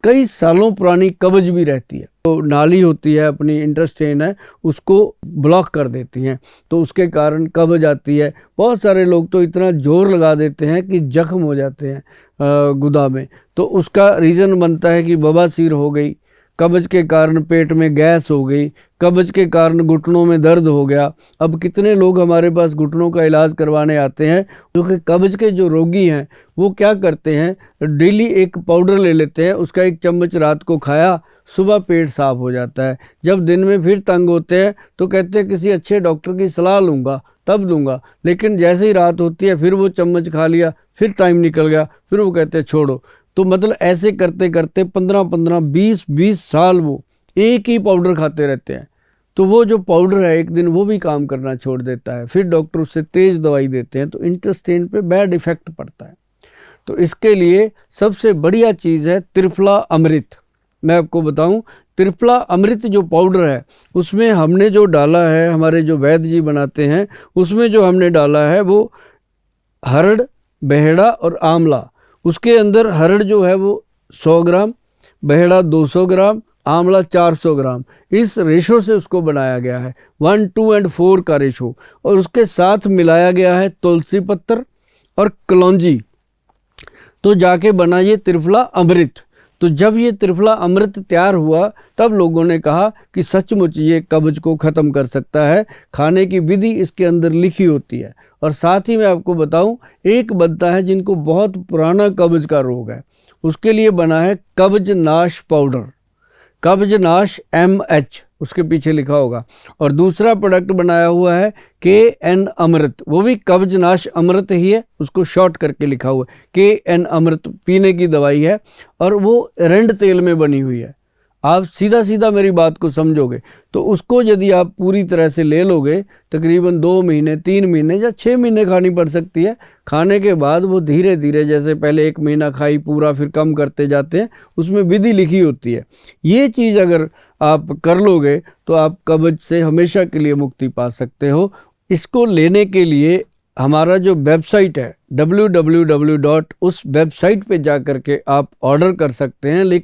कई सालों पुरानी कब्ज भी रहती है। तो नाली होती है अपनी, इंटेस्टाइन है, उसको ब्लॉक कर देती हैं, तो उसके कारण कब्ज आती है। बहुत सारे लोग तो इतना जोर लगा देते हैं कि जख्म हो जाते हैं गुदा में। तो उसका रीज़न बनता है कि बवासीर हो गई, कब्ज के कारण पेट में गैस हो गई, कब्ज के कारण घुटनों में दर्द हो गया। अब कितने लोग हमारे पास घुटनों का इलाज करवाने आते हैं, क्योंकि कब्ज के जो रोगी हैं वो क्या करते हैं, डेली एक पाउडर ले लेते हैं, उसका 1 चम्मच रात को खाया, सुबह पेट साफ हो जाता है। जब दिन में फिर तंग होते हैं तो कहते हैं किसी अच्छे डॉक्टर की सलाह लूँगा तब दूंगा, लेकिन जैसे ही रात होती है फिर वो चम्मच खा लिया, फिर टाइम निकल गया, फिर वो कहते हैं छोड़ो। तो मतलब ऐसे करते करते 15-15, 20-20 साल वो एक ही पाउडर खाते रहते हैं। तो वो जो पाउडर है एक दिन वो भी काम करना छोड़ देता है, फिर डॉक्टर उससे तेज़ दवाई देते हैं, तो इंटेस्टाइन पे बैड इफेक्ट पड़ता है। तो इसके लिए सबसे बढ़िया चीज़ है त्रिफला अमृत। मैं आपको बताऊं, त्रिफला अमृत जो पाउडर है उसमें हमने जो डाला है, हमारे जो वैद्य जी बनाते हैं, उसमें जो हमने डाला है वो हरड़, बहेड़ा और आंवला। उसके अंदर हरड़ जो है वो 100 ग्राम, बहेड़ा 200 ग्राम, आंवला 400 ग्राम, इस रेशो से उसको बनाया गया है, 1, 2 और 4 का रेशो। और उसके साथ मिलाया गया है तुलसी पत्तर और कलौंजी, तो जाके बना ये त्रिफला अमृत। तो जब ये त्रिफला अमृत तैयार हुआ तब लोगों ने कहा कि सचमुच ये कब्ज को ख़त्म कर सकता है। खाने की विधि इसके अंदर लिखी होती है। और साथ ही मैं आपको बताऊं, एक बनता है जिनको बहुत पुराना कब्ज का रोग है, उसके लिए बना है कब्ज नाश पाउडर, कब्ज नाश MH उसके पीछे लिखा होगा। और दूसरा प्रोडक्ट बनाया हुआ है KN अमृत, वो भी कब्ज नाश अमृत ही है, उसको शॉर्ट करके लिखा हुआ है KN अमृत, पीने की दवाई है और वो रंड तेल में बनी हुई है। आप सीधा सीधा मेरी बात को समझोगे तो उसको यदि आप पूरी तरह से ले लोगे, तकरीबन 2 महीने, 3 महीने या 6 महीने खानी पड़ सकती है। खाने के बाद वो धीरे धीरे, जैसे पहले 1 महीना खाई पूरा, फिर कम करते जाते हैं, उसमें विधि लिखी होती है। ये चीज़ अगर आप कर लोगे तो आप कब्ज से हमेशा के लिए मुक्ति पा सकते हो। इसको लेने के लिए हमारा जो वेबसाइट है www. उस वेबसाइट पे जा कर के आप ऑर्डर कर सकते हैं, लेकिन